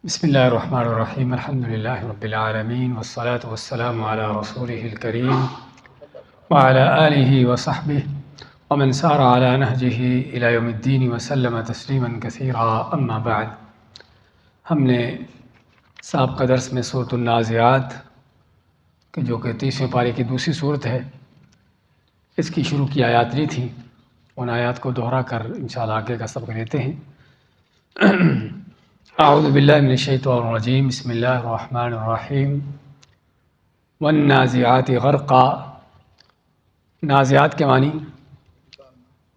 بسم اللہ الرحمن الرحیم الحمد للہ رب العالمین والصلاة والسلام علی رسولہ الکریم وعلی آلہ وصحبہ ومن سار علی نہجہ الی یوم الدین وسلم تسلیما کثیرا اما بعد۔ ہم نے سابقہ درس میں سورۃ النازعات جو کہ 30ویں پارے کی دوسری صورت ہے، اس کی شروع کی آیات لی تھیں، ان آیات کو دہرا کر انشاءاللہ آگے کا سبق لیتے ہیں۔ اعوذ باللہ من الشیطان الرجیم، بسم اللہ الرحمن الرحیم۔ والنازعات غرقا، نازعات کے معنی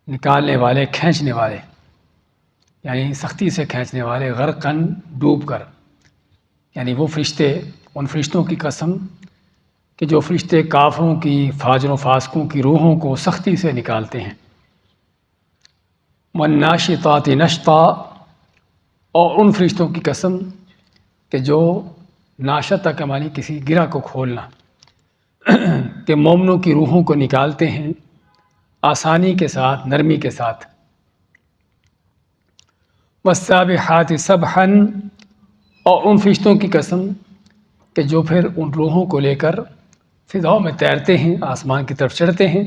نکالنے والے، کھینچنے والے، یعنی سختی سے کھینچنے والے، غرقاً ڈوب کر، یعنی وہ فرشتے، ان فرشتوں کی قسم کہ جو فرشتے کافروں کی، فاجر و فاسقوں کی روحوں کو سختی سے نکالتے ہیں۔ والناشطات نشطا، اور ان فرشتوں کی قسم کہ جو ناشطہ کا معنی کسی گرہ کو کھولنا، کہ مومنوں کی روحوں کو نکالتے ہیں آسانی کے ساتھ، نرمی کے ساتھ۔ والسابحات سبحا، اور ان فرشتوں کی قسم کہ جو پھر ان روحوں کو لے کر فضاؤں میں تیرتے ہیں، آسمان کی طرف چڑھتے ہیں۔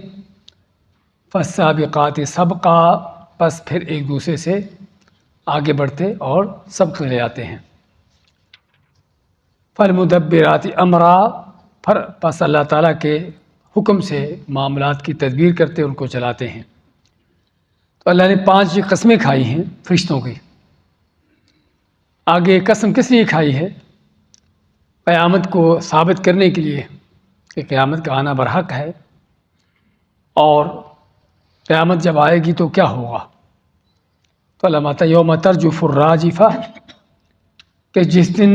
فالسابقات سبقا، پس پھر ایک دوسرے سے آگے بڑھتے اور سبق لے آتے ہیں۔ فالمدبرات امرا، پس اللہ تعالیٰ کے حکم سے معاملات کی تدبیر کرتے، ان کو چلاتے ہیں۔ تو اللہ نے 5 قسمیں کھائی ہیں فرشتوں کی۔ آگے قسم کس لیے کھائی ہے؟ قیامت کو ثابت کرنے کے لیے کہ قیامت کا آنا برحق ہے، اور قیامت جب آئے گی تو کیا ہوگا۔ تو علامات یوم ترجف الراجفہ، کہ جس دن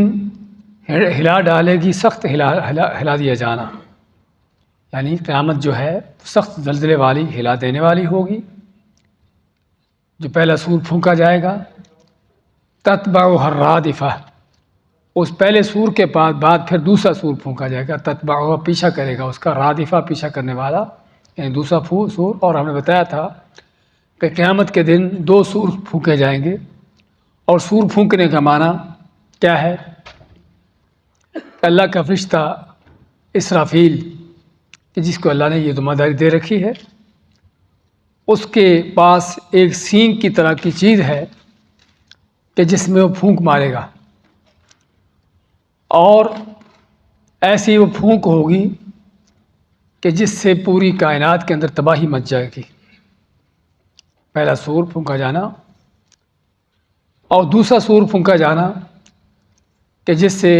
ہلا ڈالے گی، سخت ہلا دیا جانا، یعنی قیامت جو ہے سخت زلزلے والی، ہلا دینے والی ہوگی۔ جو پہلا سور پھونکا جائے گا، تتبعها الرادفہ، اس پہلے سور کے بعد پھر دوسرا سور پھونکا جائے گا، تتبعها پیچھا کرے گا اس کا، رادفہ پیچھا کرنے والا، یعنی دوسرا سور۔ اور ہم نے بتایا تھا کہ قیامت کے دن 2 سور پھونکے جائیں گے، اور سور پھونکنے کا معنی کیا ہے؟ اللہ کا فرشتہ اسرافیل، کہ جس کو اللہ نے یہ ذمہ داری دے رکھی ہے، اس کے پاس ایک سینگ کی طرح کی چیز ہے کہ جس میں وہ پھونک مارے گا، اور ایسی وہ پھونک ہوگی کہ جس سے پوری کائنات کے اندر تباہی مچ جائے گی۔ پہلا سور پھونکا جانا، اور دوسرا سور پھونکا جانا کہ جس سے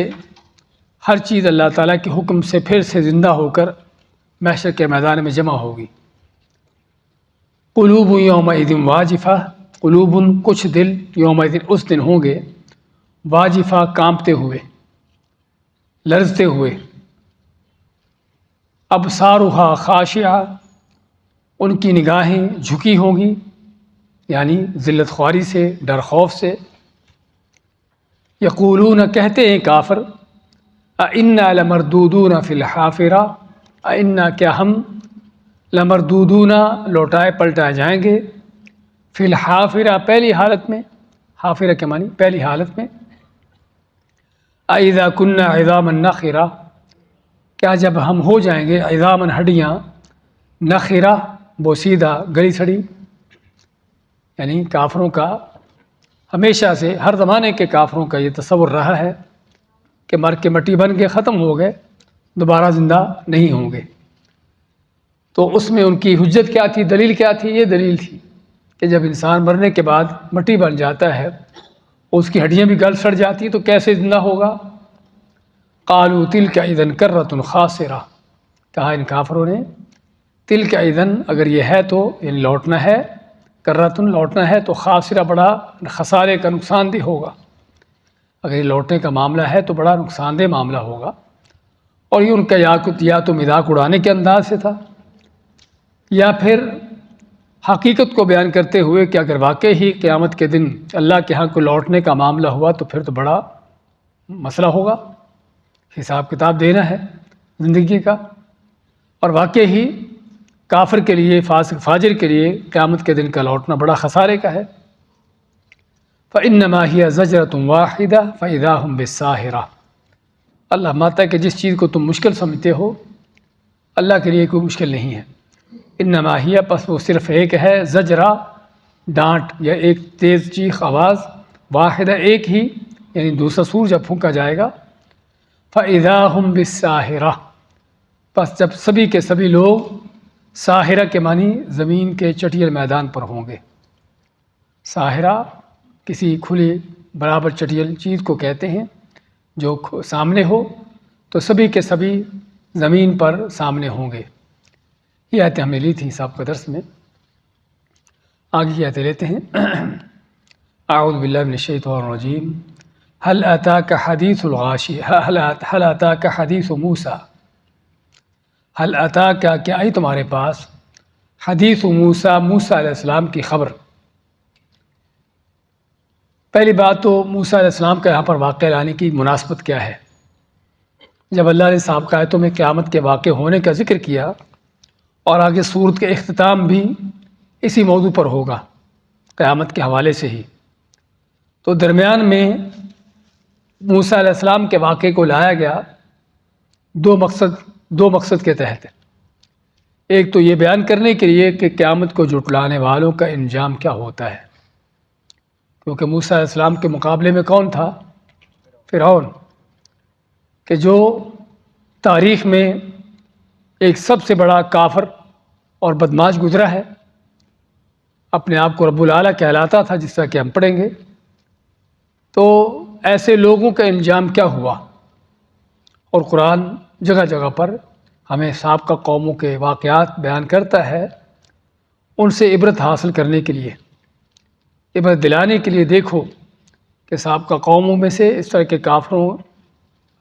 ہر چیز اللہ تعالیٰ کے حکم سے پھر سے زندہ ہو کر محشر کے میدان میں جمع ہوگی۔ قلوب یومئذ واجفہ، قلوب کچھ دل، یومئذ اس دن ہوں گے، واجفہ کانپتے ہوئے، لرزتے ہوئے۔ ابصارها خاشعہ، ان کی نگاہیں جھکی ہوں گی، یعنی ذلت خواری سے، ڈر خوف سے۔ یقولون، کہتے ہیں کافر، اِنَّا لَمَرْدُودُونَ فِي الْحَافِرَةِ، اِنَّا کیا ہم، لَمَرْدُودُونَ لوٹائے پلٹائے جائیں گے، فِي الْحَافِرَةِ پہلی حالت میں، حافرہ کے معنی پہلی حالت میں۔ اَإِذَا كُنَّا عِظَامًا نَخِرَةً، کیا جب ہم ہو جائیں گے، عظامًا ہڈیاں، نخرہ بوسیدہ، گلی سڑی، یعنی کافروں کا ہمیشہ سے، ہر زمانے کے کافروں کا یہ تصور رہا ہے کہ مر کے مٹی بن کے ختم ہو گئے، دوبارہ زندہ نہیں ہوں گے۔ تو اس میں ان کی حجت کیا تھی، دلیل کیا تھی؟ یہ دلیل تھی کہ جب انسان مرنے کے بعد مٹی بن جاتا ہے، اس کی ہڈیاں بھی گل سڑ جاتی، تو کیسے زندہ ہوگا۔ قالوا تلک اذا کرۃ خاسرہ، کہا ان کافروں نے، تلک اذا اگر یہ ہے تو، یعنی لوٹنا ہے، کرۃ لوٹنا ہے تو، خاسرہ بڑا خسارے کا، نقصان دہ ہوگا۔ اگر یہ لوٹنے کا معاملہ ہے تو بڑا نقصان دہ معاملہ ہوگا۔ اور یہ ان کا یا تو مذاق اڑانے کے انداز سے تھا، یا پھر حقیقت کو بیان کرتے ہوئے کہ اگر واقعی ہی قیامت کے دن اللہ کے ہاں کو لوٹنے کا معاملہ ہوا تو پھر تو بڑا مسئلہ ہوگا، حساب کتاب دینا ہے زندگی کا، اور واقعی ہی کافر کے لیے، فاسق فاجر کے لیے قیامت کے دن کا لوٹنا بڑا خسارے کا ہے۔ فإنما هي زجرة واحدة فإذا هم بالساهرة۔ اللہ ماتا کہ جس چیز کو تم مشکل سمجھتے ہو اللہ کے لیے کوئی مشکل نہیں ہے۔ انما ہی پس وہ صرف ایک ہے، زجرہ ڈانٹ یا ایک تیز چیخ آواز، واحدہ ایک ہی، یعنی دوسرا سور جب پھونکا جائے گا، فَإِذَا هُمْ بِالسَّاهِرَةِ، پس جب سبھی کے سبھی لوگ، ساحرہ کے معنی زمین کے چٹیل میدان پر ہوں گے۔ ساحرہ کسی کھلی برابر چٹیل چیز کو کہتے ہیں جو سامنے ہو، تو سبھی کے سبھی زمین پر سامنے ہوں گے۔ یہ آیتیں ہم نے لی تھیں سابقہ درس میں، آگے کی آیتیں لیتے ہیں۔ اعوذ باللہ من الشیطان الرجیم، هل اتاک حدیث الغاشیہ، هل اتاک حدیث موسیٰ، هل اتاک کیا آئی تمہارے پاس، حدیث موسیٰ، موسیٰ علیہ السلام کی خبر۔ پہلی بات تو موسیٰ علیہ السلام کا یہاں پر واقعہ لانے کی مناسبت کیا ہے؟ جب اللہ نے سابقہ آیتوں میں قیامت کے واقع ہونے کا ذکر کیا اور آگے سورت کے اختتام بھی اسی موضوع پر ہوگا قیامت کے حوالے سے ہی، تو درمیان میں موسیٰ علیہ السلام کے واقعے کو لایا گیا دو مقصد کے تحت۔ ایک تو یہ بیان کرنے کے لیے کہ قیامت کو جھٹلانے والوں کا انجام کیا ہوتا ہے، کیونکہ موسیٰ علیہ السلام کے مقابلے میں کون تھا؟ فرعون، کہ جو تاریخ میں ایک سب سے بڑا کافر اور بدمعاش گزرا ہے، اپنے آپ کو رب العلیٰ کہلاتا تھا، جس طرح کہ ہم پڑھیں گے۔ تو ایسے لوگوں کا انجام کیا ہوا، اور قرآن جگہ جگہ پر ہمیں سابقہ قوموں کے واقعات بیان کرتا ہے، ان سے عبرت حاصل کرنے کے لیے، عبرت دلانے کے لیے۔ دیکھو کہ سابقہ قوموں میں سے اس طرح کے کافروں،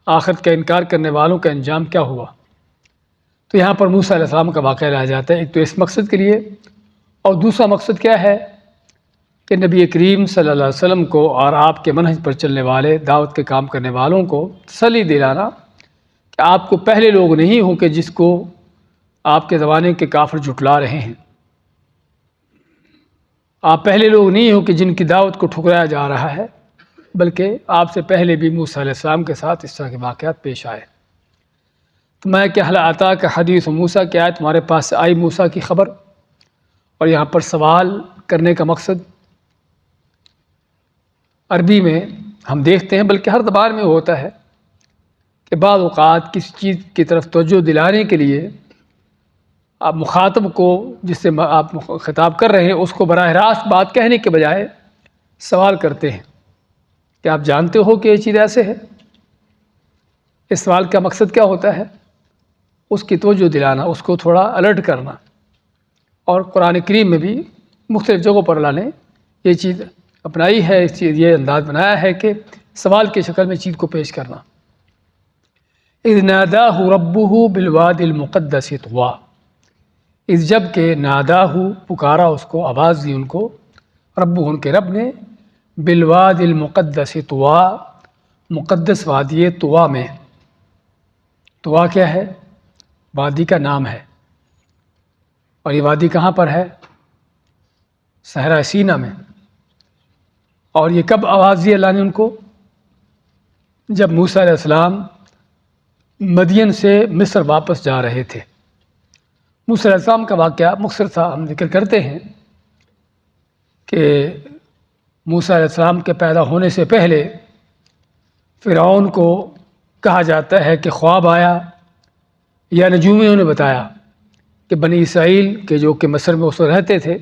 آخرت کا انکار کرنے والوں کا انجام کیا ہوا۔ تو یہاں پر موسیٰ علیہ السلام کا واقعہ لایا جاتا ہے، ایک تو اس مقصد کے لیے، اور دوسرا مقصد کیا ہے کہ نبی کریم صلی اللہ علیہ وسلم کو اور آپ کے منہج پر چلنے والے، دعوت کے کام کرنے والوں کو تسلی دلانا کہ آپ کو پہلے لوگ نہیں ہوں کہ جس کو آپ کے زمانے کے کافر جھٹلا رہے ہیں، آپ پہلے لوگ نہیں ہوں کہ جن کی دعوت کو ٹھکرایا جا رہا ہے، بلکہ آپ سے پہلے بھی موسیٰ علیہ السلام کے ساتھ اس طرح کے واقعات پیش آئے۔ تو میں کہ هل اتاک حدیث موسیٰ، کیا ہے تمہارے پاس سے آئی موسیٰ کی خبر، اور یہاں پر سوال کرنے کا مقصد عربی میں ہم دیکھتے ہیں، بلکہ ہر زبان میں ہوتا ہے کہ بعض اوقات کسی چیز کی طرف توجہ دلانے کے لیے آپ مخاطب کو، جس سے آپ خطاب کر رہے ہیں، اس کو براہ راست بات کہنے کے بجائے سوال کرتے ہیں کہ آپ جانتے ہو کہ یہ چیز ایسے ہے۔ اس سوال کا مقصد کیا ہوتا ہے؟ اس کی توجہ دلانا، اس کو تھوڑا الرٹ کرنا، اور قرآن کریم میں بھی مختلف جگہوں پر اللہ نے یہ چیز اپنائی ہے، اس چیز یہ انداز بنایا ہے کہ سوال کی شکل میں چیز کو پیش کرنا۔ اذ ناداہ ربہ بالوادی المقدس طویٰ، اس جب کہ ناداہ پکارا اس کو، آواز دی ان کو، رب ان کے رب نے، بالوادی المقدس طویٰ، مقدس وادی طویٰ میں۔ طویٰ کیا ہے؟ وادی کا نام ہے، اور یہ وادی کہاں پر ہے؟ صحرا سینا میں۔ اور یہ کب آواز دی اللہ نے ان کو؟ جب موسیٰ علیہ السلام مدین سے مصر واپس جا رہے تھے۔ موسیٰ علیہ السلام کا واقعہ مختصر تھا، ہم ذکر کرتے ہیں کہ موسیٰ علیہ السلام کے پیدا ہونے سے پہلے فرعون کو کہا جاتا ہے کہ خواب آیا یا نجومیوں نے بتایا کہ بنی اسرائیل کے جو کہ مصر میں اس وقت رہتے تھے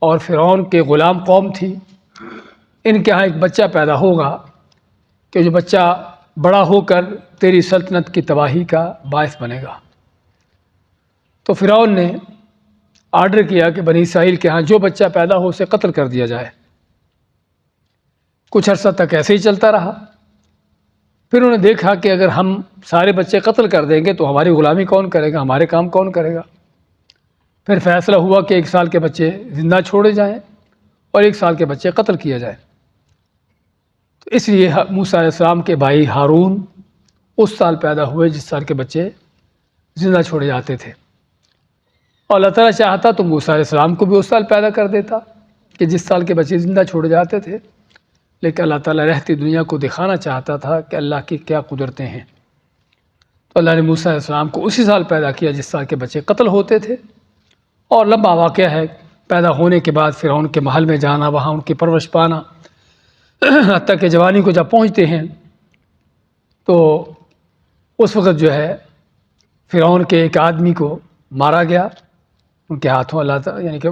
اور فرعون کے غلام قوم تھی، ان کے ہاں ایک بچہ پیدا ہوگا کہ جو بچہ بڑا ہو کر تیری سلطنت کی تباہی کا باعث بنے گا۔ تو فرعون نے آرڈر کیا کہ بنی اسرائیل کے ہاں جو بچہ پیدا ہو اسے قتل کر دیا جائے۔ کچھ عرصہ تک ایسے ہی چلتا رہا، پھر انہوں نے دیکھا کہ اگر ہم سارے بچے قتل کر دیں گے تو ہماری غلامی کون کرے گا، ہمارے کام کون کرے گا۔ پھر فیصلہ ہوا کہ 1 سال کے بچے زندہ چھوڑے جائیں اور 1 سال کے بچے قتل کیا جائے۔ تو اس لیے موسیٰ علیہ السلام کے بھائی ہارون اس سال پیدا ہوئے جس سال کے بچے زندہ چھوڑے جاتے تھے، اور اللہ تعالیٰ چاہتا تو موسیٰ علیہ السلام کو بھی اس سال پیدا کر دیتا کہ جس سال کے بچے زندہ چھوڑے جاتے تھے، لیکن اللہ تعالیٰ رہتی دنیا کو دکھانا چاہتا تھا کہ اللہ کی کیا قدرتیں ہیں۔ تو اللہ نے موسیٰ علیہ السلام کو اسی سال پیدا کیا جس سال کے بچے قتل ہوتے تھے، اور لمبا واقعہ ہے پیدا ہونے کے بعد فرعون کے محل میں جانا، وہاں ان کی پرورش پانا، حتیٰ کہ جوانی کو جب پہنچتے ہیں تو اس وقت جو ہے فرعون کے ایک آدمی کو مارا گیا ان کے ہاتھوں، اللہ تعالیٰ یعنی کہ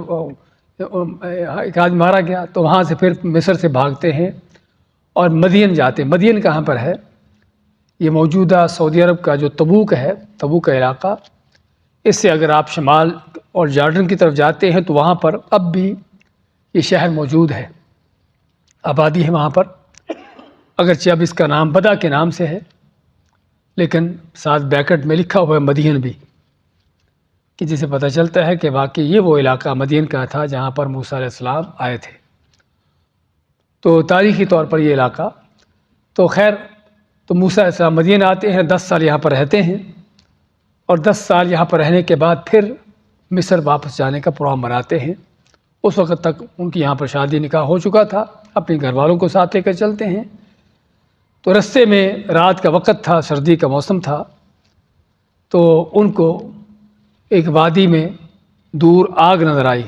ایک آدمی مارا گیا۔ تو وہاں سے پھر مصر سے بھاگتے ہیں اور مدین جاتے ہیں۔ مدین کہاں پر ہے؟ یہ موجودہ سعودی عرب کا جو تبوک ہے، تبوک کا علاقہ، اس سے اگر آپ شمال اور جارڈن کی طرف جاتے ہیں تو وہاں پر اب بھی یہ شہر موجود ہے، آبادی ہے وہاں پر، اگرچہ اب اس کا نام بدہ کے نام سے ہے، لیکن ساتھ بیکٹ میں لکھا ہوا ہے مدین بھی، کہ جسے پتہ چلتا ہے کہ واقعی یہ وہ علاقہ مدین کا تھا جہاں پر موسیٰ علیہ السلام آئے تھے۔ تو تاریخی طور پر یہ علاقہ، تو خیر، تو موسیٰ علیہ السلام مدین آتے ہیں، 10 سال یہاں پر رہتے ہیں، اور 10 سال یہاں پر رہنے کے بعد پھر مصر واپس جانے کا پروگرام بناتے ہیں۔ اس وقت تک ان کی یہاں پر شادی نکاح ہو چکا تھا، اپنے گھر والوں کو ساتھ لے کر چلتے ہیں۔ تو رستے میں رات کا وقت تھا، سردی کا موسم تھا، تو ان کو ایک وادی میں دور آگ نظر آئی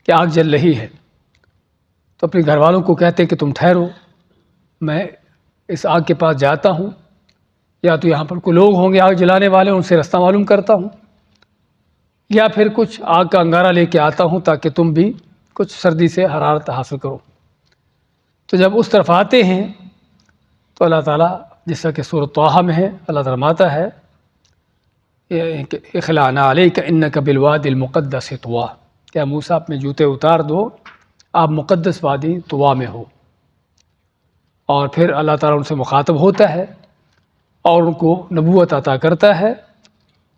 کہ آگ جل رہی ہے۔ تو اپنے گھر والوں کو کہتے کہ تم ٹھہرو، میں اس آگ کے پاس جاتا ہوں، یا تو یہاں پر کوئی لوگ ہوں گے آگ جلانے والے، ان سے رستہ معلوم کرتا ہوں، یا پھر کچھ آگ کا انگارہ لے کے آتا ہوں تاکہ تم بھی کچھ سردی سے حرارت حاصل کرو۔ تو جب اس طرف آتے ہیں تو اللہ تعالیٰ، جیسا کہ سورۃ طٰہٰ میں ہے، اللہ تعالیٰ فرماتا ہے اخلعنا علیک انک بالوادی المقدس طویٰ، کہ موسیٰ اپنے جوتے اتار دو، آپ مقدس وادی طویٰ میں ہو۔ اور پھر اللہ تعالیٰ ان سے مخاطب ہوتا ہے اور ان کو نبوت عطا کرتا ہے،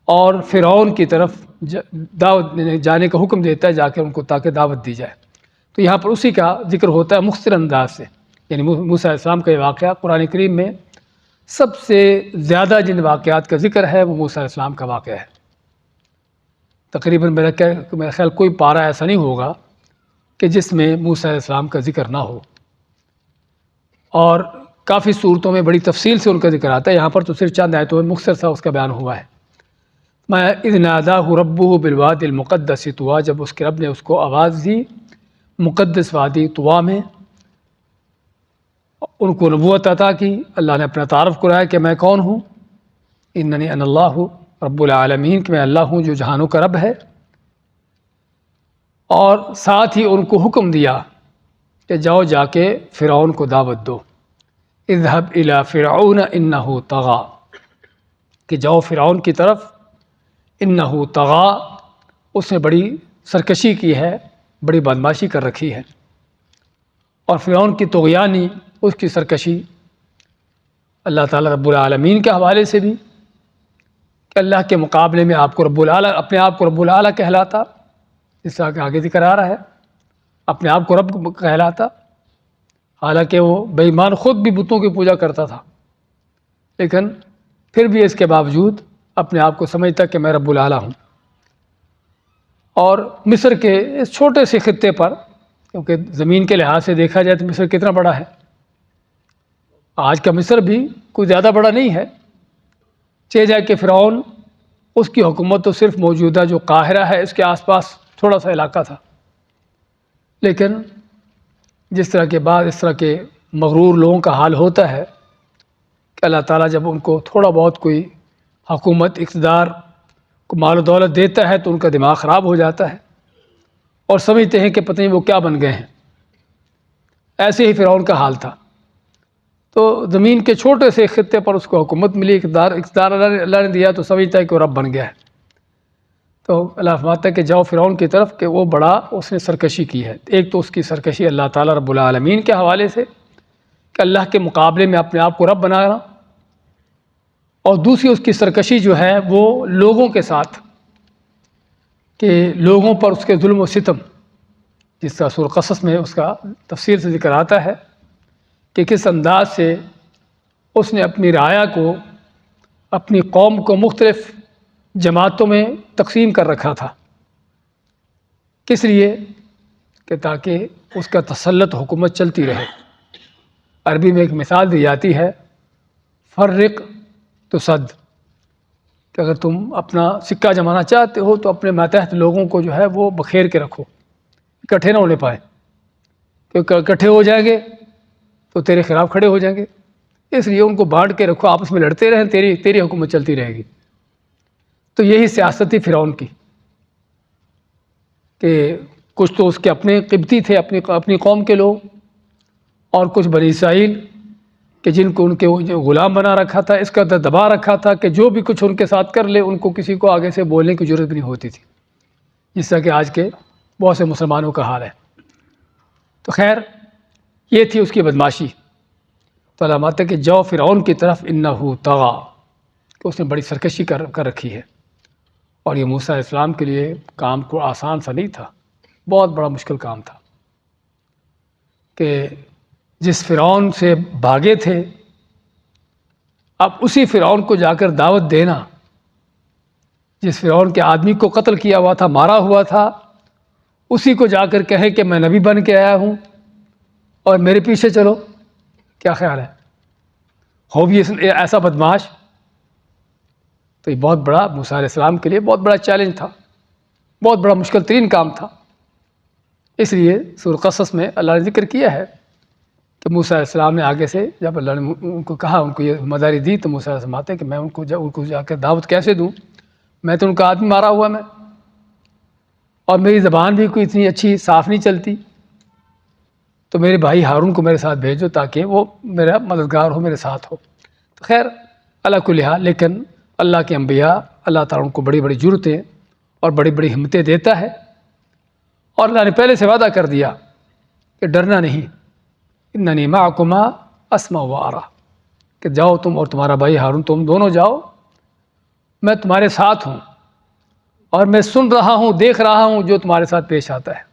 اور فرعون کی طرف دعوت جانے کا حکم دیتا ہے، جا کے ان کو تاکہ دعوت دی جائے۔ تو یہاں پر اسی کا ذکر ہوتا ہے مختصر انداز سے، یعنی موسیٰ علیہ السلام کا یہ واقعہ قرآن کریم میں سب سے زیادہ جن واقعات کا ذکر ہے وہ موسیٰ علیہ السلام کا واقعہ ہے۔ تقریباً میرا خیال کوئی پارہ ایسا نہیں ہوگا کہ جس میں موسیٰ علیہ السلام کا ذکر نہ ہو، اور کافی صورتوں میں بڑی تفصیل سے ان کا ذکر آتا ہے۔ یہاں پر تو صرف چند آیتوں میں مختصر سا اس کا بیان ہوا ہے۔ اذ ناداہ ربہ بالوادی المقدس طویٰ، جب اس کے رب نے اس کو آواز دی مقدس وادی طویٰ میں، ان کو نبوت عطا کی، اللہ نے اپنا تعارف کرایا کہ میں کون ہوں، اننی انا اللہ رب العالمین، کہ میں اللہ ہوں جو جہانوں کا رب ہے، اور ساتھ ہی ان کو حکم دیا کہ جاؤ جا کے فرعون کو دعوت دو، اذهب الی فرعون انہ طغیٰ، کہ جاؤ فرعون کی طرف، انہ طغیٰ، اس نے بڑی سرکشی کی ہے، بڑی بدماشی کر رکھی ہے۔ اور فرعون کی طغیانی، اس کی سرکشی اللہ تعالیٰ رب العالمین کے حوالے سے بھی، کہ اللہ کے مقابلے میں آپ کو رب العالیٰ، اپنے آپ کو رب العالیٰ کہلاتا، جس طرح کہ آگے ذکر آ رہا ہے، اپنے آپ کو رب کہلاتا، حالانکہ وہ بے ایمان خود بھی بتوں کی پوجا کرتا تھا، لیکن پھر بھی اس کے باوجود اپنے آپ کو سمجھتا کہ میں رب العالیٰ ہوں۔ اور مصر کے اس چھوٹے سے خطے پر، کیونکہ زمین کے لحاظ سے دیکھا جائے تو مصر کتنا بڑا ہے، آج کا مصر بھی کوئی زیادہ بڑا نہیں ہے، چہ جائے کہ فرعون، اس کی حکومت تو صرف موجودہ جو قاہرہ ہے اس کے آس پاس تھوڑا سا علاقہ تھا، لیکن جس طرح کے بعد اس طرح کے مغرور لوگوں کا حال ہوتا ہے کہ اللہ تعالیٰ جب ان کو تھوڑا بہت کوئی حکومت، اقتدار کو مال و دولت دیتا ہے تو ان کا دماغ خراب ہو جاتا ہے اور سمجھتے ہیں کہ پتہ نہیں وہ کیا بن گئے ہیں۔ ایسے ہی فرعون کا حال تھا۔ تو زمین کے چھوٹے سے خطے پر اس کو حکومت ملی، اقتدار اللہ نے دیا، تو سمجھتا ہے کہ وہ رب بن گیا ہے۔ تو اللہ فرماتا ہے کہ جاؤ فرعون کی طرف، کہ وہ بڑا اس نے سرکشی کی ہے۔ ایک تو اس کی سرکشی اللہ تعالیٰ رب العالمین کے حوالے سے، کہ اللہ کے مقابلے میں اپنے آپ کو رب بنانا، اور دوسری اس کی سرکشی جو ہے وہ لوگوں کے ساتھ، کہ لوگوں پر اس کے ظلم و ستم، جس طرح سورۃ قصص میں اس کا تفصیل سے ذکر آتا ہے کہ کس انداز سے اس نے اپنی رعایا کو، اپنی قوم کو مختلف جماعتوں میں تقسیم کر رکھا تھا۔ کس لیے؟ کہ تاکہ اس کا تسلط حکومت چلتی رہے۔ عربی میں ایک مثال دی جاتی ہے، فرق تصد، کہ اگر تم اپنا سکہ جمانا چاہتے ہو تو اپنے ماتحت لوگوں کو جو ہے وہ بکھیر کے رکھو، اکٹھے نہ ہونے پائے، کیونکہ اکٹھے ہو جائیں گے تو تیرے خلاف کھڑے ہو جائیں گے، اس لیے ان کو بانٹ کے رکھو، آپس میں لڑتے رہیں، تیری حکومت چلتی رہے گی۔ تو یہی سیاست تھی فرعون کی، کہ کچھ تو اس کے اپنے قبطی تھے، اپنی قوم کے لوگ، اور کچھ بنی اسرائیل کہ جن کو ان کے جو غلام بنا رکھا تھا، اس کا دبا رکھا تھا کہ جو بھی کچھ ان کے ساتھ کر لے ان کو کسی کو آگے سے بولنے کی ضرورت بھی نہیں ہوتی تھی، جس طرح کہ آج کے بہت سے مسلمانوں کا حال ہے۔ تو خیر یہ تھی اس کی بدماشی۔ تو علامات ہے کہ جو فرعون کی طرف انہو طغی، کہ اس نے بڑی سرکشی کر رکھی ہے، اور یہ موسیٰ علیہ السلام کے لیے کام کو آسان سا نہیں تھا، بہت بڑا مشکل کام تھا کہ جس فرعون سے بھاگے تھے اب اسی فرعون کو جا کر دعوت دینا، جس فرعون کے آدمی کو قتل کیا ہوا تھا، مارا ہوا تھا، اسی کو جا کر کہے کہ میں نبی بن کے آیا ہوں اور میرے پیچھے چلو، کیا خیال ہے؟ ہو بھی ایسا بدماش؟ تو یہ بہت بڑا موسیٰ علیہ السلام کے لیے بہت بڑا چیلنج تھا، بہت بڑا مشکل ترین کام تھا۔ اس لیے سورہ قصص میں اللہ نے ذکر کیا ہے کہ موسیٰ علیہ السلام نے آگے سے جب اللہ نے ان کو کہا، ان کو یہ ذمہ داری دی، تو موسیٰ علیہ السلام آتے کہ میں ان کو جا کے دعوت کیسے دوں؟ میں تو ان کا آدمی مارا ہوا میں، اور میری زبان بھی کوئی اتنی اچھی صاف نہیں چلتی، تو میرے بھائی ہارون کو میرے ساتھ بھیجو تاکہ وہ میرا مددگار ہو، میرے ساتھ ہو۔ تو خیر اللہ کل حال، لیکن اللہ کے انبیاء اللہ تعالیٰ ان کو بڑی بڑی جرتیں اور بڑی بڑی ہمتیں دیتا ہے، اور اللہ نے پہلے سے وعدہ کر دیا کہ ڈرنا نہیں، اننی معکما اسمع و ارى، کہ جاؤ تم اور تمہارا بھائی ہارون، تم دونوں جاؤ، میں تمہارے ساتھ ہوں، اور میں سن رہا ہوں، دیکھ رہا ہوں جو تمہارے ساتھ پیش آتا ہے،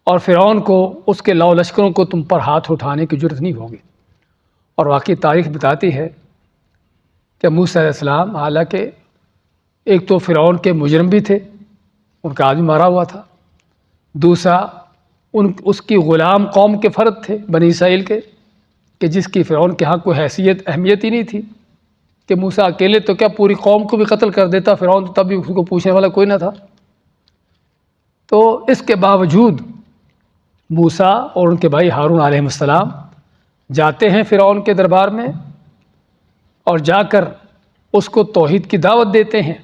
اور فرعون کو، اس کے لاؤ لشکروں کو تم پر ہاتھ اٹھانے کی ضرورت نہیں ہوگی۔ اور واقعی تاریخ بتاتی ہے کہ موسیٰ علیہ السلام حالانکہ ایک تو فرعون کے مجرم بھی تھے، ان کا آدمی مارا ہوا تھا، دوسرا اس کی غلام قوم کے فرد تھے بنی اسرائیل کے، کہ جس کی فرعون کے ہاں کوئی حیثیت اہمیت ہی نہیں تھی، کہ موسیٰ اکیلے تو کیا پوری قوم کو بھی قتل کر دیتا فرعون، تو تب بھی اس کو پوچھنے والا کوئی نہ تھا۔ تو اس کے باوجود موسیٰ اور ان کے بھائی ہارون علیہ السلام جاتے ہیں فرعون کے دربار میں، اور جا کر اس کو توحید کی دعوت دیتے ہیں،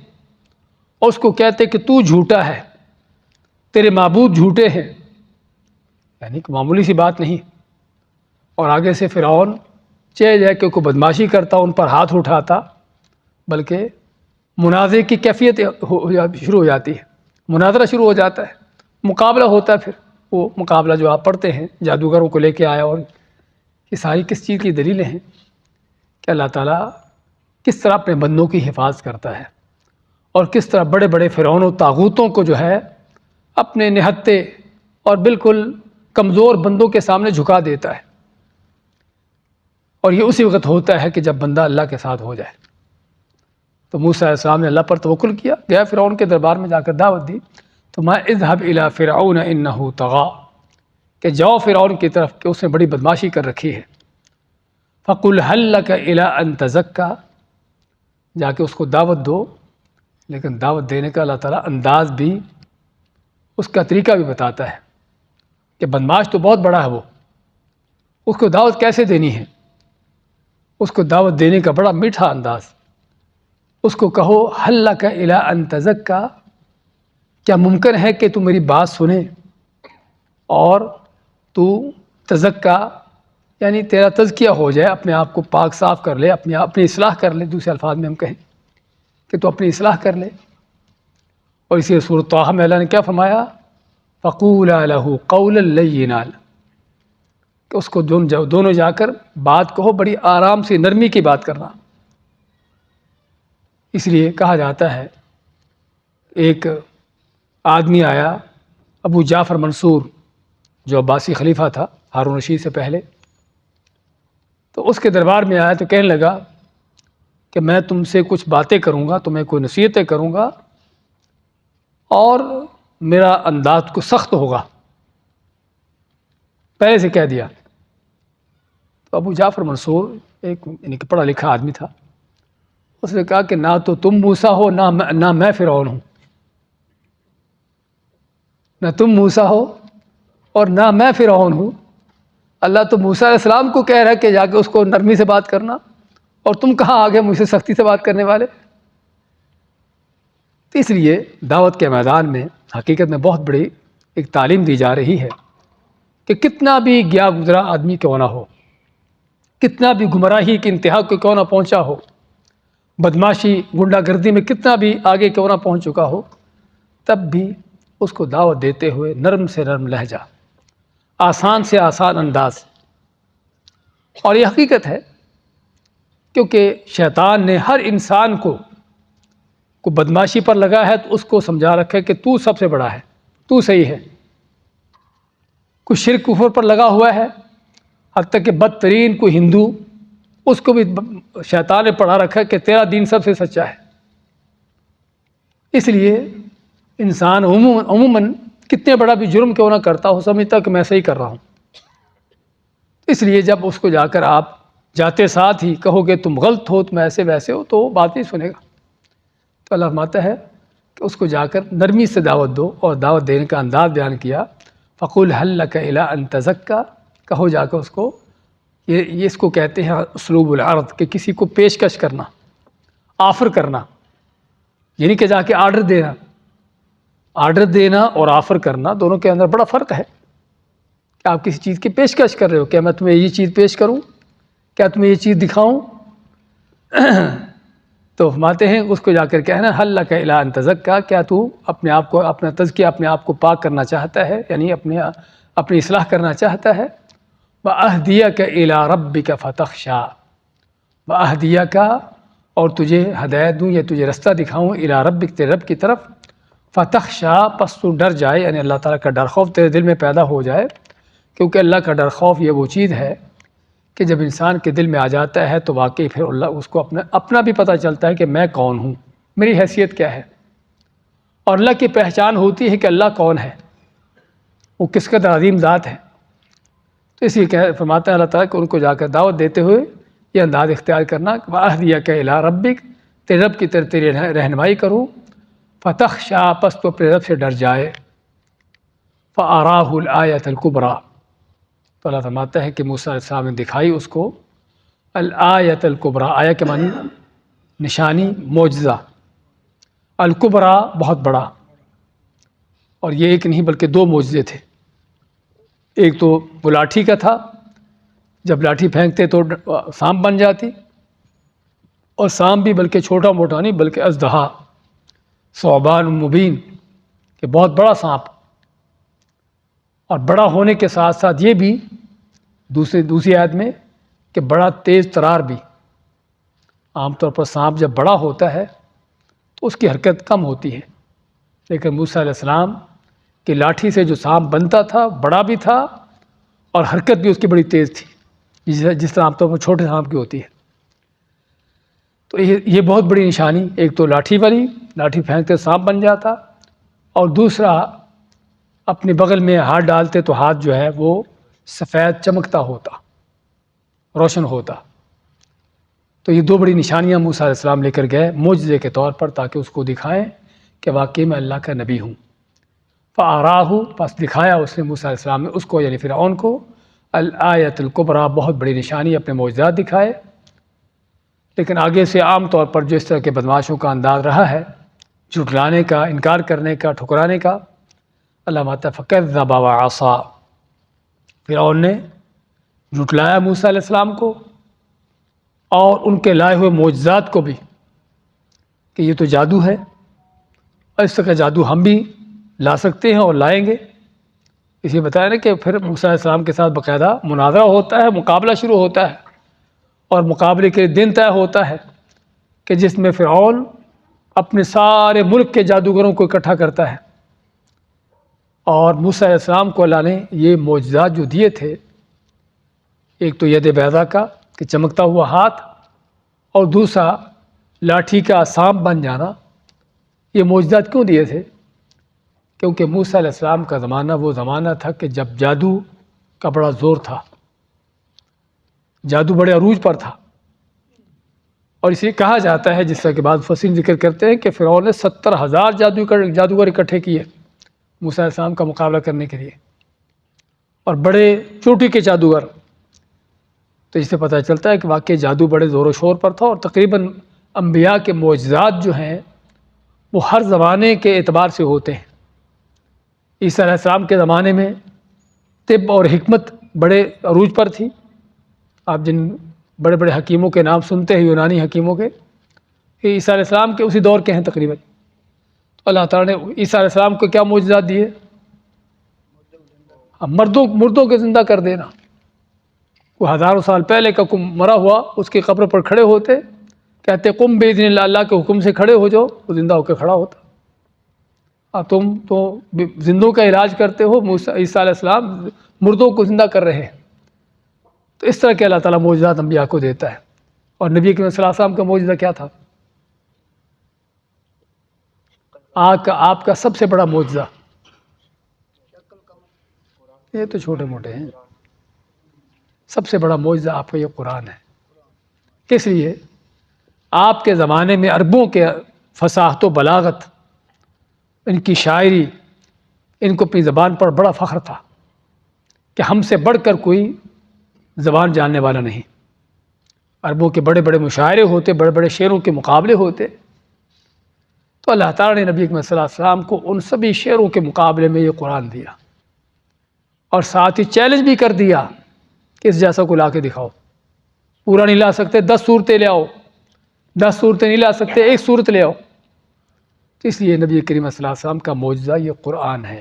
اور اس کو کہتے کہ تو جھوٹا ہے، تیرے معبود جھوٹے ہیں، یعنی کہ معمولی سی بات نہیں۔ اور آگے سے فرعون چاہے جائے کہ کوئی بدماشی کرتا، ان پر ہاتھ اٹھاتا، بلکہ مناظرے کی کیفیت شروع ہو جاتی ہے، مناظرہ شروع ہو جاتا ہے، مقابلہ ہوتا ہے۔ پھر وہ مقابلہ جو آپ پڑھتے ہیں جادوگروں کو لے کے آیا، اور یہ ساری کس چیز کی دلیلیں ہیں کہ اللہ تعالیٰ کس طرح اپنے بندوں کی حفاظت کرتا ہے، اور کس طرح بڑے بڑے فرعون و طاغوتوں کو جو ہے اپنے نہتے اور بالکل کمزور بندوں کے سامنے جھکا دیتا ہے، اور یہ اسی وقت ہوتا ہے کہ جب بندہ اللہ کے ساتھ ہو جائے۔ تو موسیٰ علیہ السلام نے اللہ پر توکل کیا، گیا فرعون کے دربار میں جا کر دعوت دی، تو ما اذهب الى فرعون انه طغى، کہ جاؤ فرعون کی طرف کہ اس نے بڑی بدماشی کر رکھی ہے، فقل هل لك الى ان تزكى، جا کے اس کو دعوت دو، لیکن دعوت دینے کا اللہ تعالیٰ انداز بھی، اس کا طریقہ بھی بتاتا ہے کہ بدماش تو بہت بڑا ہے، وہ اس کو دعوت کیسے دینی ہے، اس کو دعوت دینے کا بڑا میٹھا انداز، اس کو کہو هل لك الى ان تزكى، کیا ممکن ہے کہ تو میری بات سنے اور تو تزکا، یعنی تیرا تزکیہ ہو جائے، اپنے آپ کو پاک صاف کر لے، اپنی اصلاح کر لے، دوسرے الفاظ میں ہم کہیں کہ تو اپنی اصلاح کر لے۔ اور اسی سورۃ طٰہٰ میں اللہ نے کیا فرمایا، فَقُولَا لَهُ قَوْلًا لَيِّنًا، کہ اس کو دونوں جا کر بات کہو، بڑی آرام سے نرمی کی بات کرنا۔ اس لیے کہا جاتا ہے ایک آدمی آیا، ابو جعفر منصور، جو عباسی خلیفہ تھا ہارون رشید سے پہلے، تو اس کے دربار میں آیا تو کہنے لگا کہ میں تم سے کچھ باتیں کروں گا، تمہیں کوئی نصیحتیں کروں گا، اور میرا انداز کو سخت ہوگا، پہلے سے کہہ دیا۔ تو ابو جعفر منصور ایک یعنی کہ پڑھا لکھا آدمی تھا، اس نے کہا کہ نہ تو تم موسیٰ ہو نہ میں فرعون ہوں، نہ تم موسیٰ ہو اور نہ میں فرعون ہوں۔ اللہ تو موسیٰ علیہ السلام کو کہہ رہا ہے کہ جا کے اس کو نرمی سے بات کرنا، اور تم کہاں آگے مجھ سے سختی سے بات کرنے والے؟ تو اس لیے دعوت کے میدان میں حقیقت میں بہت بڑی ایک تعلیم دی جا رہی ہے کہ کتنا بھی گیا گزرا آدمی کیوں نہ ہو، کتنا بھی گمراہی کی انتہا کو کیوں نہ پہنچا ہو، بدماشی غنڈہ گردی میں کتنا بھی آگے کیوں نہ پہنچ چکا ہو، تب بھی اس کو دعوت دیتے ہوئے نرم سے نرم لہجہ، آسان سے آسان انداز۔ اور یہ حقیقت ہے، کیونکہ شیطان نے ہر انسان کو بدماشی پر لگا ہے تو اس کو سمجھا رکھا ہے کہ تو سب سے بڑا ہے، تو صحیح ہے۔ کوئی شرک کفر پر لگا ہوا ہے، حتیٰ کہ بدترین کوئی ہندو، اس کو بھی شیطان نے پڑھا رکھا ہے کہ تیرا دین سب سے سچا ہے۔ اس لیے انسان عموماً کتنے بڑا بھی جرم کیوں نہ کرتا ہو، سمجھتا کہ میں صحیح کر رہا ہوں۔ اس لیے جب اس کو جا کر آپ جاتے ساتھ ہی کہو گے تم غلط ہو، تم ایسے ویسے ہو، تو وہ بات نہیں سنے گا۔ تو اللہ فرماتا ہے کہ اس کو جا کر نرمی سے دعوت دو، اور دعوت دینے کا انداز بیان کیا، فَقُلْ هَلْ لَكَ إِلَىٰ أَن تَزَكَّىٰ، کہو جا کر اس کو، یہ اس کو کہتے ہیں اسلوب العرض، کہ کسی کو پیشکش کرنا، آفر کرنا، یعنی کہ جا کے آرڈر دینا اور آفر کرنا دونوں کے اندر بڑا فرق ہے۔ کہ آپ کسی چیز کی پیشکش کر رہے ہو، کیا میں تمہیں یہ چیز پیش کروں، کیا تمہیں یہ چیز دکھاؤں؟ تو فرماتے ہیں اس کو جا کر کہنا هَلْ لَكَ إِلَىٰ أَن تَزَكَّىٰ، کیا تو اپنے آپ کو، اپنا تزکیہ، اپنے آپ کو پاک کرنا چاہتا ہے، یعنی اپنی اصلاح کرنا چاہتا ہے۔ وَأَهْدِيَكَ إِلَىٰ رَبِّكَ فَتَخْشَىٰ، وَأَهْدِيَكَ، اور تجھے ہدایت دوں یا تجھے رستہ دکھاؤں، إِلَىٰ رَبِّكَ، تیرے رب کی طرف، فَتَخْشَىٰ، پس تو ڈر جائے، یعنی اللہ تعالیٰ کا ڈر خوف تیرے دل میں پیدا ہو جائے۔ کیونکہ اللہ کا ڈر خوف یہ وہ چیز ہے کہ جب انسان کے دل میں آ جاتا ہے تو واقعی پھر اللہ اس کو اپنا بھی پتہ چلتا ہے کہ میں کون ہوں، میری حیثیت کیا ہے، اور اللہ کی پہچان ہوتی ہے کہ اللہ کون ہے، وہ کس قدر عظیم ذات ہے۔ تو اسی فرماتا ہے اللہ تعالیٰ کہ ان کو جا کر دعوت دیتے ہوئے یہ انداز اختیار کرنا، وَأَهْدِيَكَ إِلَىٰ رَبِّكَ، تیرے رب کی طرف تیری رہنمائی کروں، فَتَخْشَىٰ، پس تو اپنے رب سے ڈر جائے، فَأَرَاهُ الْآيَةَ الْكُبْرَىٰ، تو اللہ فرماتا ہے کہ موسیٰ علیہ السلام نے دکھائی اس کو الآیۃ الکبریٰ، آیا کے معنی نشانی، معجزہ، الکبریٰ بہت بڑا، اور یہ ایک نہیں بلکہ دو معجزے تھے۔ ایک تو وہ لاٹھی کا تھا، جب لاٹھی پھینکتے تو سانپ بن جاتی، اور سانپ بھی بلکہ چھوٹا موٹا نہیں بلکہ اژدہا، ثعبان مبین، کہ بہت بڑا سانپ، اور بڑا ہونے کے ساتھ ساتھ یہ بھی دوسری آیت میں کہ بڑا تیز ترار بھی۔ عام طور پر سانپ جب بڑا ہوتا ہے تو اس کی حرکت کم ہوتی ہے، لیکن موسیٰ علیہ السلام کی لاٹھی سے جو سانپ بنتا تھا بڑا بھی تھا، اور حرکت بھی اس کی بڑی تیز تھی، جس طرح عام طور پر چھوٹے سانپ کی ہوتی ہے۔ تو یہ بہت بڑی نشانی، ایک تو لاٹھی والی، لاٹھی پھینکتے سانپ بن جاتا، اور دوسرا اپنے بغل میں ہاتھ ڈالتے تو ہاتھ جو ہے وہ سفید چمکتا ہوتا، روشن ہوتا۔ تو یہ دو بڑی نشانیاں موسیٰ علیہ السلام لے کر گئے معجزے کے طور پر، تاکہ اس کو دکھائیں کہ واقعی میں اللہ کا نبی ہوں۔ فَأَرَاهُ، پس دکھایا اس نے موسیٰ علیہ السلام نے اس کو، یعنی فرعون کو، الآیۃ الکبریٰ، بہت بڑی نشانی، اپنے معجزات دکھائے۔ لیکن آگے سے عام طور پر جو اس طرح کے بدماشوں کا انداز رہا ہے، جھٹلانے کا، انکار کرنے کا، ٹھکرانے کا، اللہ ماتا فَكَذَّبَ وَعَصَىٰ، فرعون نے جھٹلایا موسیٰ علیہ السلام کو اور ان کے لائے ہوئے معجزات کو بھی، کہ یہ تو جادو ہے، اور اس طرح کا جادو ہم بھی لا سکتے ہیں اور لائیں گے۔ اسے بتایا نا کہ پھر موسیٰ علیہ السلام کے ساتھ باقاعدہ مناظرہ ہوتا ہے، مقابلہ شروع ہوتا ہے، اور مقابلے کے دن طے ہوتا ہے کہ جس میں فرعون اپنے سارے ملک کے جادوگروں کو اکٹھا کرتا ہے، اور موسیٰ علیہ السلام کو اللہ نے یہ معجزات جو دیے تھے، ایک تو ید بیضا کا کہ چمکتا ہوا ہاتھ، اور دوسرا لاٹھی کا سانپ بن جانا، یہ معجزات کیوں دیے تھے؟ کیونکہ موسیٰ علیہ السلام کا زمانہ وہ زمانہ تھا کہ جب جادو کا بڑا زور تھا، جادو بڑے عروج پر تھا، اور اسے کہا جاتا ہے جس طرح کے بعد مفسرین ذکر کرتے ہیں کہ فرعون نے 70,000 جادوگر اکٹھے کیے موسیٰ علیہ السلام کا مقابلہ کرنے کے لیے، اور بڑے چوٹی کے جادوگر. تو اس سے پتہ چلتا ہے کہ واقعی جادو بڑے زور و شور پر تھا، اور تقریباً انبیاء کے معجزات جو ہیں وہ ہر زمانے کے اعتبار سے ہوتے ہیں. عیسیٰ علیہ السلام کے زمانے میں طب اور حکمت بڑے عروج پر تھی. آپ جن بڑے بڑے حکیموں کے نام سنتے ہیں، یونانی حکیموں کے، یہ عیسیٰ علیہ السلام کے اسی دور کے ہیں تقریباً. تو اللہ تعالیٰ نے عیسیٰ علیہ السلام کو کیا معجزات دیے؟ مردوں کے زندہ کر دینا. وہ ہزاروں سال پہلے کا مرا ہوا اس کی قبر پر کھڑے ہوتے، کہتے قم باذن اللہ، اللہ کے حکم سے کھڑے ہو جاؤ، وہ زندہ ہو کے کھڑا ہوتا. اب تم تو زندوں کا علاج کرتے ہو، عیسیٰ علیہ السلام مردوں کو زندہ کر رہے ہیں. تو اس طرح کے اللہ تعالیٰ معجزات انبیاء کو دیتا ہے. اور نبی کریم صلی اللہ علیہ وسلم کا معجزہ کیا تھا؟ آپ کا سب سے بڑا معجزہ، یہ تو چھوٹے موٹے ہیں، سب سے بڑا معجزہ آپ کا یہ قرآن ہے. کس لیے؟ آپ کے زمانے میں عربوں کے فصاحت و بلاغت، ان کی شاعری، ان کو اپنی زبان پر بڑا فخر تھا کہ ہم سے بڑھ کر کوئی زبان جاننے والا نہیں. عربوں کے بڑے بڑے مشاعرے ہوتے، بڑے بڑے شعروں کے مقابلے ہوتے. تو اللہ تعالیٰ نے نبی اکرم صلی اللہ علیہ وسلم کو ان سبھی شعروں کے مقابلے میں یہ قرآن دیا، اور ساتھ ہی چیلنج بھی کر دیا کہ اس جیسا کو لا کے دکھاؤ. پورا نہیں لا سکتے 10 صورتیں لے آؤ، 10 صورتیں نہیں لا سکتے 1 صورت لے آؤ. تو اس لیے نبی کریم صلی اللہ علیہ وسلم کا معجزہ یہ قرآن ہے.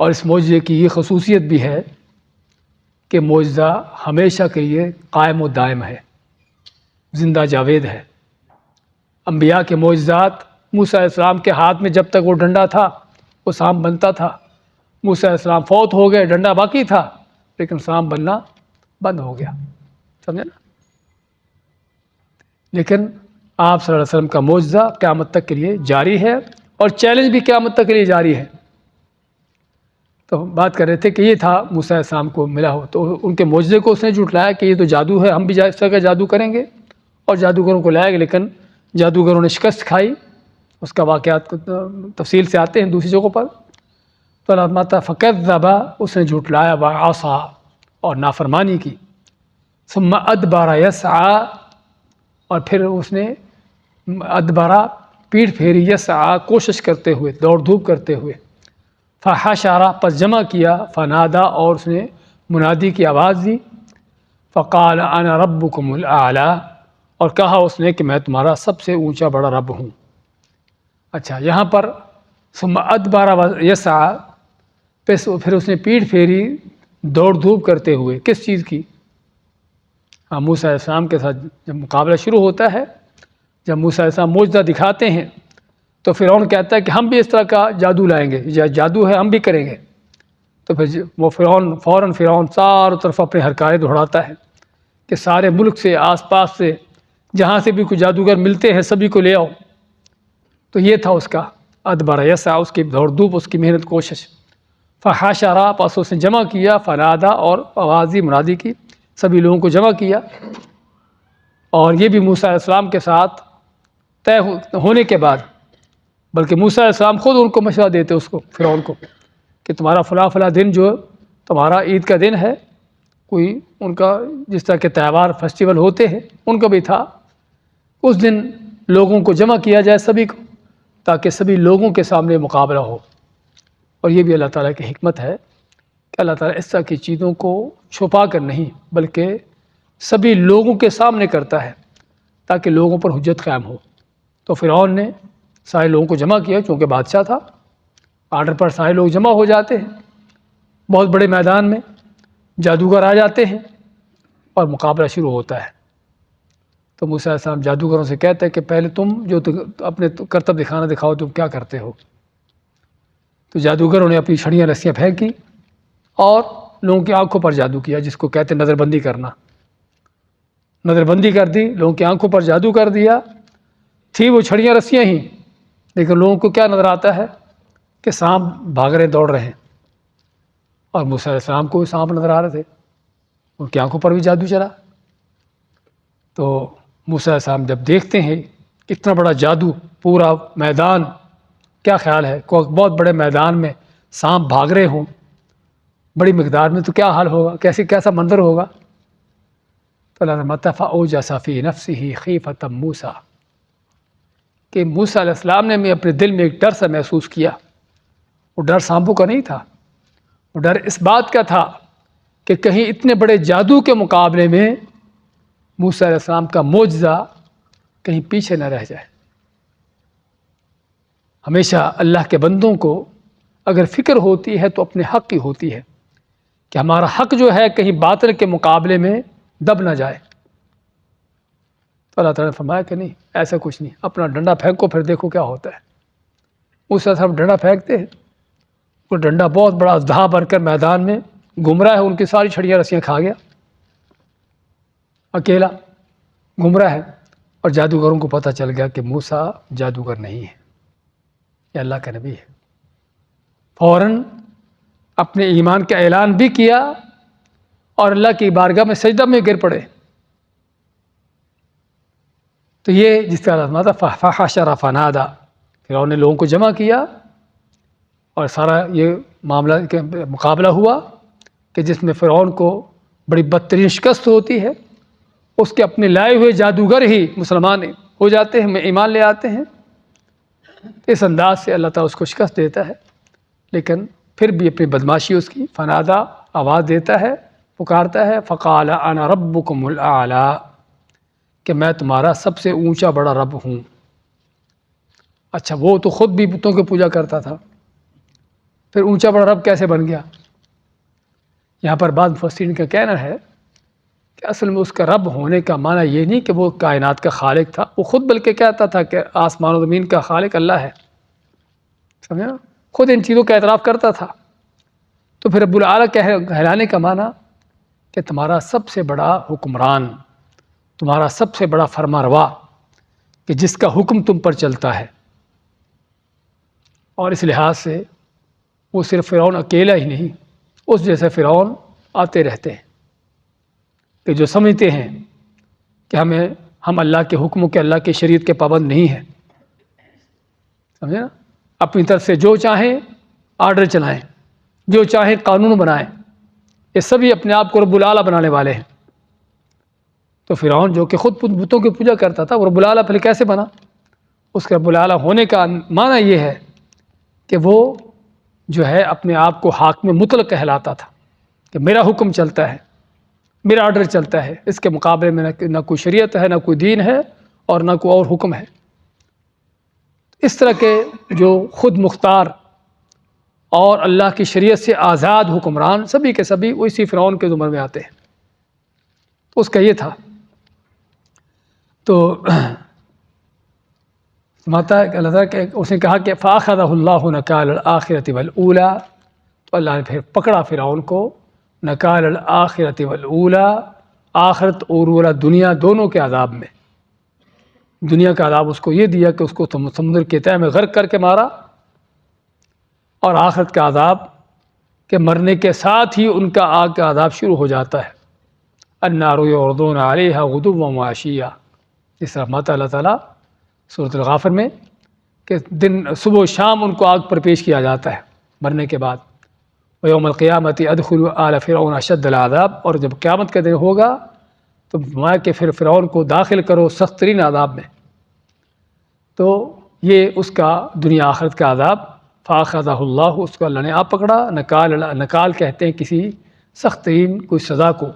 اور اس معجزے کی یہ خصوصیت بھی ہے کہ معجزہ ہمیشہ کے لیے قائم و دائم ہے، زندہ جاوید ہے. انبیاء کے معجزات، موسیٰ علیہ السلام کے ہاتھ میں جب تک وہ ڈنڈا تھا وہ سانپ بنتا تھا. موسیٰ علیہ السلام فوت ہو گئے، ڈنڈا باقی تھا لیکن سانپ بننا بند ہو گیا. سمجھے نا؟ لیکن آپ صلی اللہ علیہ وسلم کا معجزہ قیامت تک کے لیے جاری ہے، اور چیلنج بھی قیامت تک کے لیے جاری ہے. تو بات کر رہے تھے کہ یہ تھا موسیٰ علیہ السلام کو ملا ہو، تو ان کے معجزے کو اس نے جھٹلایا کہ یہ تو جادو ہے، ہم بھی اس طرح کا جادو کریں گے، اور جادوگروں کو لائے گا. لیکن جادوگروں نے شکست کھائی. اس کا واقعات تفصیل سے آتے ہیں دوسری جگہوں پر. تو اللہ ماتا فکذب، اس نے جھٹلایا، وعصا، اور نافرمانی کی. ثم ادبر یسعی، اور پھر اس نے ادبرا پیٹھ پھیری، یسعی کوشش کرتے ہوئے، دوڑ دھوپ کرتے ہوئے. فحشر، پس جمع کیا. فنادا، اور اس نے منادی کی آواز دی. فقال انا ربکم الاعلی، اور کہا اس نے کہ میں تمہارا سب سے اونچا بڑا رب ہوں. اچھا، یہاں پر ثم ادبر یسعی، پھر اس نے پیٹھ پھیری دوڑ دھوپ کرتے ہوئے. کس چیز کی؟ موسیٰ علیہ السلام کے ساتھ جب مقابلہ شروع ہوتا ہے، جب موسیٰ علیہ السلام معجزہ دکھاتے ہیں تو فرعون کہتا ہے کہ ہم بھی اس طرح کا جادو لائیں گے، جادو ہے ہم بھی کریں گے. تو پھر وہ فوراً فرعون چاروں طرف اپنے ہرکارے دوڑاتا ہے کہ سارے ملک سے، آس پاس سے، جہاں سے بھی کوئی جادوگر ملتے ہیں سبھی کو لے آؤ. تو یہ تھا اس کا ادبر یسعی، اس کی دوڑ دھوپ، اس کی محنت کوشش. فحشر، پس اس نے جمع کیا. فنادا، اور آواز دی، منادی کی، سبھی لوگوں کو جمع کیا. اور یہ بھی موسیٰ علیہ السلام کے ساتھ طے ہونے کے بعد، بلکہ موسیٰ علیہ السلام خود ان کو مشورہ دیتے، اس کو فرعون کو، کہ تمہارا فلاں دن جو تمہارا عید کا دن ہے، کوئی ان کا جس طرح کے تہوار فیسٹیول ہوتے ہیں ان کا بھی تھا، اس دن لوگوں کو جمع کیا جائے سبھی کو، تاکہ سبھی لوگوں کے سامنے مقابلہ ہو. اور یہ بھی اللہ تعالیٰ کی حکمت ہے کہ اللہ تعالیٰ اس طرح کی چیزوں کو چھپا کر نہیں بلکہ سبھی لوگوں کے سامنے کرتا ہے تاکہ لوگوں پر حجت قائم ہو. تو فرعون نے سارے لوگوں کو جمع کیا، چونکہ بادشاہ تھا، آرڈر پر سارے لوگ جمع ہو جاتے ہیں. بہت بڑے میدان میں جادوگر آ جاتے ہیں اور مقابلہ شروع ہوتا ہے. تو موسیٰ علیہ السلام جادوگروں سے کہتے ہیں کہ پہلے تم جو اپنے کرتب دکھاؤ، تم کیا کرتے ہو. تو جادوگروں نے اپنی چھڑیاں رسیاں پھینکی اور لوگوں کی آنکھوں پر جادو کیا، جس کو کہتے ہیں نظر بندی کرنا. نظر بندی کر دی، لوگوں کی آنکھوں پر جادو کر دیا. تھی وہ چھڑیاں رسیاں ہی، لیکن لوگوں کو کیا نظر آتا ہے کہ سانپ بھاگ رہے، دوڑ رہے ہیں. اور موسیٰ علیہ السلام کو سانپ نظر آ رہے تھے، ان کی آنکھوں پر بھی جادو چلا۔ تو موسیٰ علیہ السلام جب دیکھتے ہیں اتنا بڑا جادو، پورا میدان، کیا خیال ہے کوئی بہت بڑے میدان میں سانپ بھاگ رہے ہوں بڑی مقدار میں، تو کیا حال ہوگا، کیسا منظر ہوگا؟ تو اللہ فرماتا ہے فَأَوْجَسَ فِي نَفْسِهِ خِيفَةً مُوسیٰ، کہ موسیٰ علیہ السلام نے اپنے دل میں ایک ڈر سا محسوس کیا۔ وہ ڈر سانپوں کا نہیں تھا، وہ ڈر اس بات کا تھا کہ کہیں اتنے بڑے جادو کے مقابلے میں موسیٰ علیہ السلام کا معجزہ کہیں پیچھے نہ رہ جائے۔ ہمیشہ اللہ کے بندوں کو اگر فکر ہوتی ہے تو اپنے حق کی ہوتی ہے، کہ ہمارا حق جو ہے کہیں باطل کے مقابلے میں دب نہ جائے۔ تو اللہ تعالیٰ نے فرمایا کہ نہیں، ایسا کچھ نہیں، اپنا ڈنڈا پھینکو پھر دیکھو کیا ہوتا ہے۔ اس طرح ہم ڈنڈا پھینکتے ہیں، وہ ڈنڈا بہت بڑا اژدہا بن کر میدان میں گھوم رہا ہے، ان کی ساری چھڑیاں رسیاں کھا گیا، اکیلا گھوم رہا ہے، اور جادوگروں کو پتہ چل گیا کہ موسیٰ جادوگر نہیں ہے، یہ اللہ کا نبی ہے۔ فوراً اپنے ایمان کا اعلان بھی کیا اور اللہ کی بارگاہ میں سجدہ میں گر پڑے۔ تو یہ جس کا لازمہ تھا فحشر فنادى، فرعون نے لوگوں کو جمع کیا اور سارا یہ معاملہ کے مقابلہ ہوا کہ جس میں فرعون کو بڑی بدترین شکست ہوتی ہے، اس کے اپنے لائے ہوئے جادوگر ہی مسلمان ہو جاتے ہیں، ایمان لے آتے ہیں۔ اس انداز سے اللہ تعالیٰ اس کو شکست دیتا ہے، لیکن پھر بھی اپنی بدماشی اس کی فنادہ آواز دیتا ہے، پکارتا ہے فقال انا ربکم الاعلی، کہ میں تمہارا سب سے اونچا بڑا رب ہوں۔ اچھا، وہ تو خود بھی بتوں کی پوجا کرتا تھا، پھر اونچا بڑا رب کیسے بن گیا؟ یہاں پر بعض مفسرین کا کہنا ہے کہ اصل میں اس کا رب ہونے کا معنی یہ نہیں کہ وہ کائنات کا خالق تھا، وہ خود بلکہ کہتا تھا کہ آسمان و زمین کا خالق اللہ ہے، سمجھے نا، خود ان چیزوں کا اعتراف کرتا تھا۔ تو پھر رب العالی کہلانے کا معنی کہ تمہارا سب سے بڑا حکمران، تمہارا سب سے بڑا فرما روا، کہ جس کا حکم تم پر چلتا ہے۔ اور اس لحاظ سے وہ صرف فرعون اکیلا ہی نہیں، اس جیسے فرعون آتے رہتے ہیں کہ جو سمجھتے ہیں کہ ہم اللہ کے حکموں کے، اللہ کے شریعت کے پابند نہیں ہیں، سمجھے نا، اپنی طرف سے جو چاہیں آرڈر چلائیں، جو چاہیں قانون بنائیں، یہ سبھی اپنے آپ کو رب العالی بنانے والے ہیں۔ تو فرعون جو کہ خود بتوں کی پوجا کرتا تھا، وہ رب العالی پھر کیسے بنا؟ اس کے رب العالی ہونے کا معنی یہ ہے کہ وہ جو ہے اپنے آپ کو حاکم مطلق کہلاتا تھا، کہ میرا حکم چلتا ہے، میرا آرڈر چلتا ہے، اس کے مقابلے میں نہ کوئی شریعت ہے، نہ کوئی دین ہے، اور نہ کوئی اور حکم ہے۔ اس طرح کے جو خود مختار اور اللہ کی شریعت سے آزاد حکمران سبھی کے سبھی اسی فرعون کے زمرے میں آتے ہیں۔ اس کا یہ تھا۔ تو ماتا اللہ تعالیٰ کہ اس نے کہا کہ فَأَخَذَهُ اللَّهُ نَكَالَ الْآخِرَةِ وَالْأُولَىٰ، تو اللہ نے پھر پکڑا فرعون کو نکال الآخرۃ والأولیٰ، آخرت اور اولا دنیا دونوں کے عذاب میں۔ دنیا کا عذاب اس کو یہ دیا کہ اس کو سمندر کے تہہ میں غرق کر کے مارا، اور آخرت کا عذاب کہ مرنے کے ساتھ ہی ان کا آگ کا عذاب شروع ہو جاتا ہے۔ النار یعرضون علیہا غدوا وعشیا، جس طرح ماتا اللہ تعالیٰ سورۃ الغافر میں کہ دن صبح و شام ان کو آگ پر پیش کیا جاتا ہے مرنے کے بعد۔ ویوم القیامت ادخلوا آل فرعون اشد العذاب، اور جب قیامت کا دن ہوگا تو فرمایا کہ پھر فرعون کو داخل کرو سخت ترین عذاب میں۔ تو یہ اس کا دنیا آخرت کا عذاب۔ فاخذہ اللہ، اس کو اللہ نے آپ پکڑا۔ نکال کہتے ہیں کسی سخت ترین کوئی سزا کو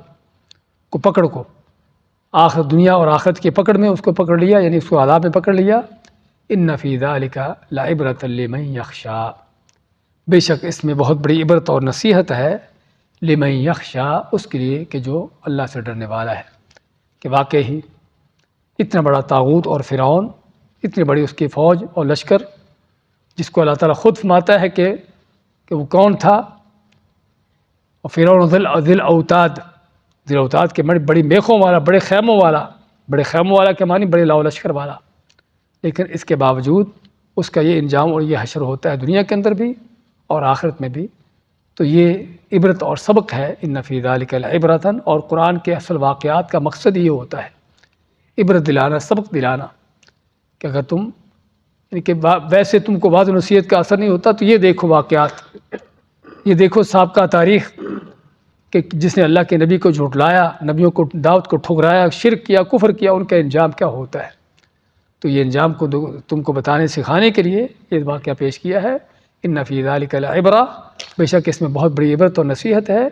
پکڑ کو، آخرت دنیا اور آخرت کی پکڑ میں اس کو پکڑ لیا، یعنی اس کو عذاب میں پکڑ لیا۔ ان فی ذلک لعبرۃ لمن یخشی، بے شک اس میں بہت بڑی عبرت اور نصیحت ہے لمن یخشی، اس کے لیے کہ جو اللہ سے ڈرنے والا ہے، کہ واقعی اتنا بڑا طاغوت اور فرعون، اتنی بڑی اس کی فوج اور لشکر، جس کو اللہ تعالیٰ خود فرماتا ہے کہ وہ کون تھا، اور فرعون ذی الاوتاد، ذی الاوتاد کے بڑی میخوں والا، بڑے خیموں والا کے معنی بڑے لاؤ لشکر والا، لیکن اس کے باوجود اس کا یہ انجام اور یہ حشر ہوتا ہے دنیا کے اندر بھی اور آخرت میں بھی، تو یہ عبرت اور سبق ہے، ان فی ذلک لعبرۃ، اور قرآن کے اصل واقعات کا مقصد یہ ہوتا ہے، عبرت دلانا، سبق دلانا، کہ اگر تم کہ ویسے تم کو وعظ و نصیحت کا اثر نہیں ہوتا تو یہ دیکھو واقعات، یہ دیکھو سابقہ تاریخ، کہ جس نے اللہ کے نبی کو جھٹلایا، نبیوں کو دعوت کو ٹھکرایا، شرک کیا، کفر کیا، ان کا انجام کیا ہوتا ہے۔ تو یہ انجام کو تم کو بتانے سکھانے کے لیے یہ واقعہ پیش کیا ہے، ان فی ذلک لعبرۃ، بے شک اس میں بہت بڑی عبرت اور نصیحت ہے،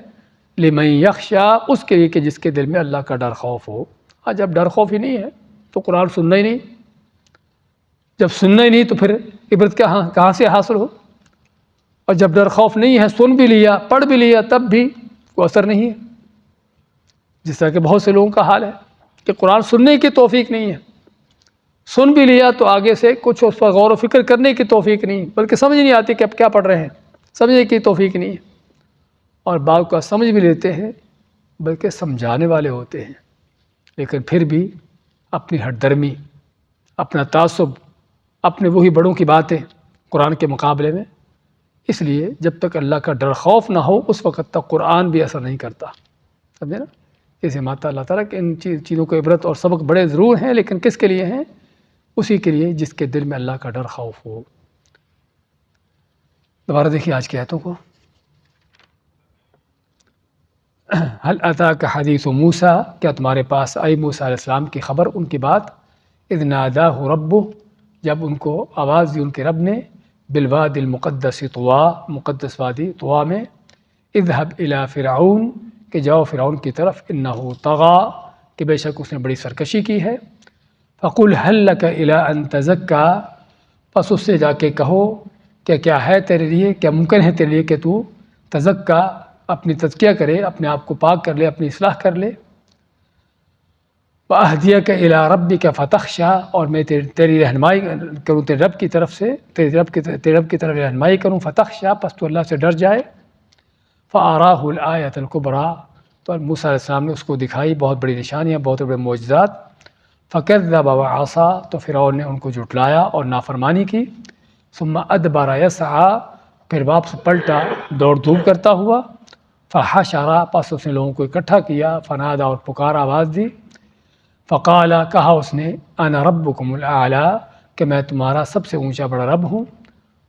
لمن یخشی، اس کے لیے کہ جس کے دل میں اللہ کا ڈر خوف ہو۔ جب ڈر خوف ہی نہیں ہے تو قرآن سننا ہی نہیں، جب سننا ہی نہیں تو پھر عبرت کہاں سے حاصل ہو؟ اور جب ڈر خوف نہیں ہے، سن بھی لیا، پڑھ بھی لیا، تب بھی کوئی اثر نہیں ہے، جس طرح کہ بہت سے لوگوں کا حال ہے کہ قرآن سننے کی توفیق نہیں ہے، سن بھی لیا تو آگے سے کچھ اس پر غور و فکر کرنے کی توفیق نہیں، بلکہ سمجھ نہیں آتی کہ اب کیا پڑھ رہے ہیں، سمجھنے کی توفیق نہیں ہے، اور بعض کا سمجھ بھی لیتے ہیں بلکہ سمجھانے والے ہوتے ہیں، لیکن پھر بھی اپنی ہٹ درمی، اپنا تعصب، اپنے وہی بڑوں کی باتیں قرآن کے مقابلے میں، اس لیے جب تک اللہ کا ڈر خوف نہ ہو اس وقت تک قرآن بھی اثر نہیں کرتا، سمجھے نا؟ اسے ماتا اللہ تعالیٰ کہ ان چیزوں کو عبرت اور سبق بڑے ضرور ہیں، لیکن کس کے لیے ہیں؟ اسی کے لیے جس کے دل میں اللہ کا ڈر خوف ہو۔ دوبارہ دیکھیے آج کی آیتوں کو، هل اتاک حدیث موسیٰ، کیا تمہارے پاس آئی موسیٰ علیہ السلام کی خبر، ان کی بات، اذ ناداہ ربہ، جب ان کو آواز دی ان کے رب نے، بالوادی المقدس طویٰ، مقدس وادی طویٰ میں، اذهب الی فرعون، کہ جاؤ فرعون کی طرف، انہ طغیٰ، کہ بے شک اس نے بڑی سرکشی کی ہے، فقل هل لک الی ان تزکی، پس اس سے جا کے کہو کہ کیا ہے تیرے لیے، کیا ممکن ہے تیرے لیے کہ تو تزکی، اپنی تزکیہ کرے، اپنے آپ کو پاک کر لے، اپنی اصلاح کر لے، وَأَهْدِيَكَ إِلَىٰ رَبِّكَ فَتَخْشَىٰ، اور میں تیری رہنمائی کروں تیرے رب کی طرف سے، تیرے رب کی طرف رہنمائی کروں، فَتَخْشَىٰ، پس تو اللہ سے ڈر جائے، فَأَرَاهُ الْآيَةَ الْكُبْرىٰ، تو موسیٰ علیہ السلام نے اس کو دکھائی بہت بڑی نشانیاں، بہت بڑے معجزات، فَكَذَّبَ وَعَصَىٰ، تو فرعون نے ان کو جھٹلایا اور نافرمانی کی، ثُمَّ أَدْبَرَ يَسْعَىٰ، پھر واپس پلٹا دوڑ دھوپ کرتا ہوا، فَحَشَرَ، پس اس نے لوگوں کو اکٹھا کیا، فَنَادَىٰ، اور پکار آواز دی، فقال، کہا اس نے، انا ربکم الاعلی، کہ میں تمہارا سب سے اونچا بڑا رب ہوں،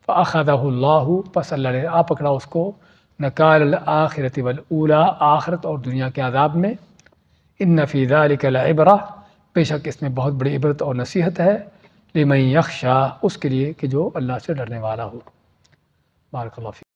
فاخذہ اللہ، پس اللہ نے آ پکڑا اس کو، نکال الآخرۃ والاولی، آخرت اور دنیا کے عذاب میں، ان فی ذلک لعبرہ، بے شک اس میں بہت بڑی عبرت اور نصیحت ہے، لمن یخشی، اس کے لیے کہ جو اللہ سے ڈرنے والا ہو۔ بارک اللہ فیک۔